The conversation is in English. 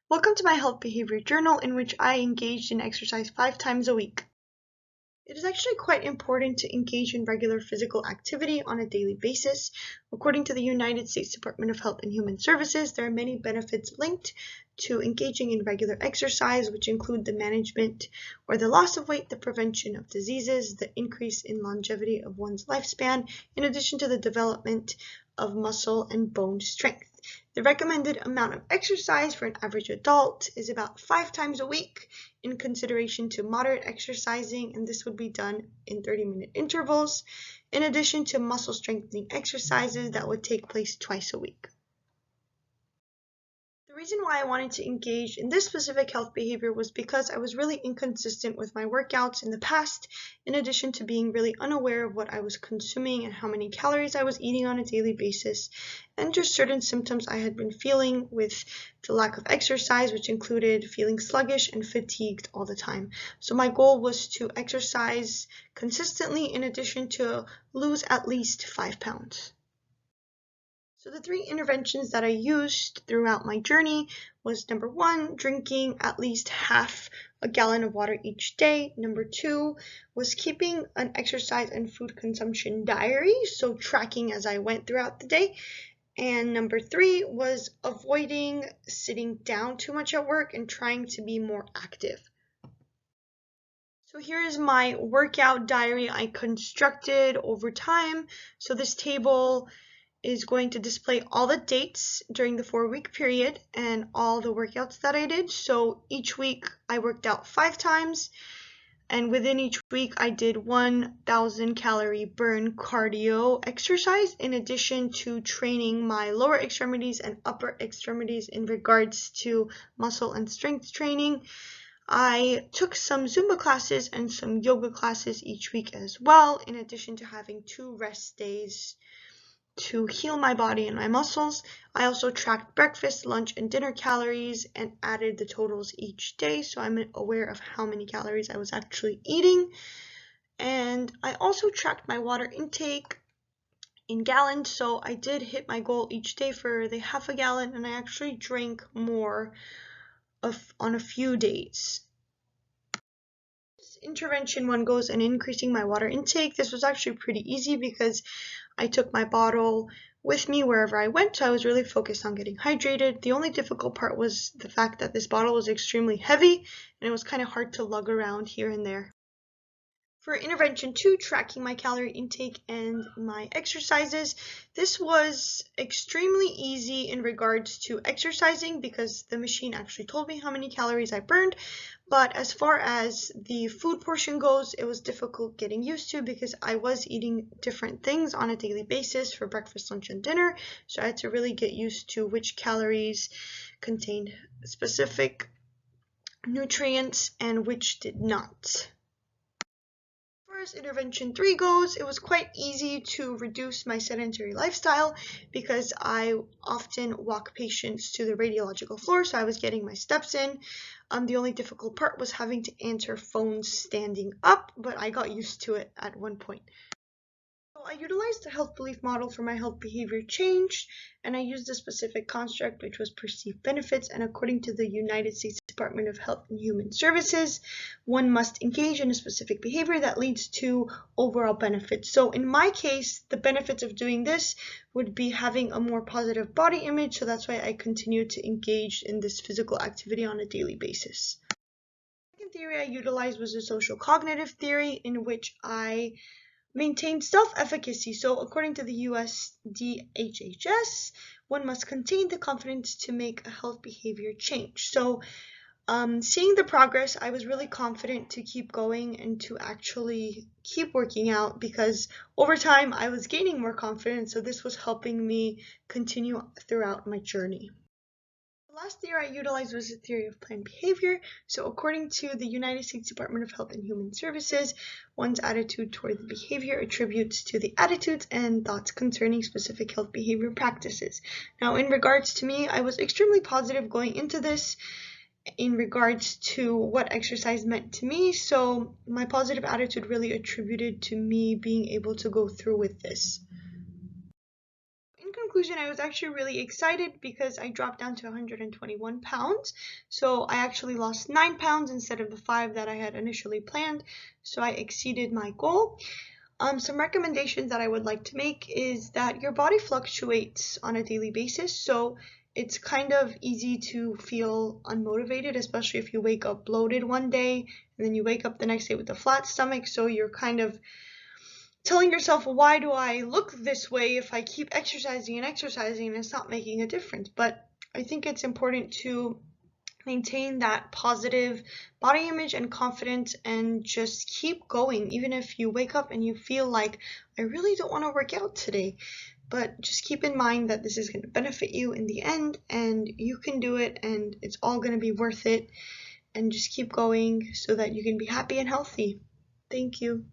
Welcome to my health behavior journal in which I engaged in exercise 5 times a week. It is actually quite important to engage in regular physical activity on a daily basis. According to the United States Department of Health and Human Services, there are many benefits linked to engaging in regular exercise, which include the management or the loss of weight, the prevention of diseases, the increase in longevity of one's lifespan, in addition to the development of muscle and bone strength. The recommended amount of exercise for an average adult is about 5 times a week in consideration to moderate exercising, and this would be done in 30-minute intervals, in addition to muscle strengthening exercises that would take place twice a week. The reason why I wanted to engage in this specific health behavior was because I was really inconsistent with my workouts in the past, in addition to being really unaware of what I was consuming and how many calories I was eating on a daily basis, and just certain symptoms I had been feeling with the lack of exercise, which included feeling sluggish and fatigued all the time. So my goal was to exercise consistently in addition to lose at least 5 pounds. So the 3 interventions that I used throughout my journey was number 1, drinking at least half a gallon of water each day. Number 2 was keeping an exercise and food consumption diary, so tracking as I went throughout the day. And number 3 was avoiding sitting down too much at work and trying to be more active. So here is my workout diary I constructed over time. So this table is going to display all the dates during the 4-week period and all the workouts that I did. So each week I worked out 5 times, and within each week I did 1,000 calorie burn cardio exercise in addition to training my lower extremities and upper extremities in regards to muscle and strength training. I took some Zumba classes and some yoga classes each week as well, in addition to having 2 rest days to heal my body and my muscles. I also tracked breakfast, lunch, and dinner calories and added the totals each day, so I'm aware of how many calories I was actually eating. And I also tracked my water intake in gallons, so I did hit my goal each day for the half a gallon, and I actually drank more on a few days. Intervention 1 goes in increasing my water intake. This was actually pretty easy because I took my bottle with me wherever I went, so I was really focused on getting hydrated. The only difficult part was the fact that this bottle was extremely heavy and it was kind of hard to lug around here and there. For intervention 2, tracking my calorie intake and my exercises, this was extremely easy in regards to exercising because the machine actually told me how many calories I burned. But as far as the food portion goes, it was difficult getting used to because I was eating different things on a daily basis for breakfast, lunch, and dinner. So I had to really get used to which calories contained specific nutrients and which did not. As intervention 3 goes, it was quite easy to reduce my sedentary lifestyle because I often walk patients to the radiological floor, so I was getting my steps in. The only difficult part was having to answer phones standing up, but I got used to it at one point. So I utilized the health belief model for my health behavior change, and I used a specific construct which was perceived benefits, and according to the United States Department of Health and Human Services, one must engage in a specific behavior that leads to overall benefits. So in my case, the benefits of doing this would be having a more positive body image, so that's why I continue to engage in this physical activity on a daily basis. The second theory I utilized was a social cognitive theory in which I maintain self-efficacy. So according to the USDHHS, one must contain the confidence to make a health behavior change. So seeing the progress, I was really confident to keep going and to actually keep working out because over time I was gaining more confidence, so this was helping me continue throughout my journey. The last theory I utilized was the theory of planned behavior. So according to the United States Department of Health and Human Services, one's attitude toward the behavior attributes to the attitudes and thoughts concerning specific health behavior practices. Now, in regards to me, I was extremely positive going into this in regards to what exercise meant to me, so my positive attitude really attributed to me being able to go through with this. In conclusion, I was actually really excited because I dropped down to 121 pounds. So I actually lost 9 pounds instead of the 5 that I had initially planned. So I exceeded my goal. Some recommendations that I would like to make is that your body fluctuates on a daily basis. So it's kind of easy to feel unmotivated, especially if you wake up bloated one day and then you wake up the next day with a flat stomach. So you're kind of telling yourself, well, why do I look this way if I keep exercising and exercising and it's not making a difference? But I think it's important to maintain that positive body image and confidence and just keep going, even if you wake up and you feel like, I really don't want to work out today. But just keep in mind that this is going to benefit you in the end, and you can do it, and it's all going to be worth it. And just keep going so that you can be happy and healthy. Thank you.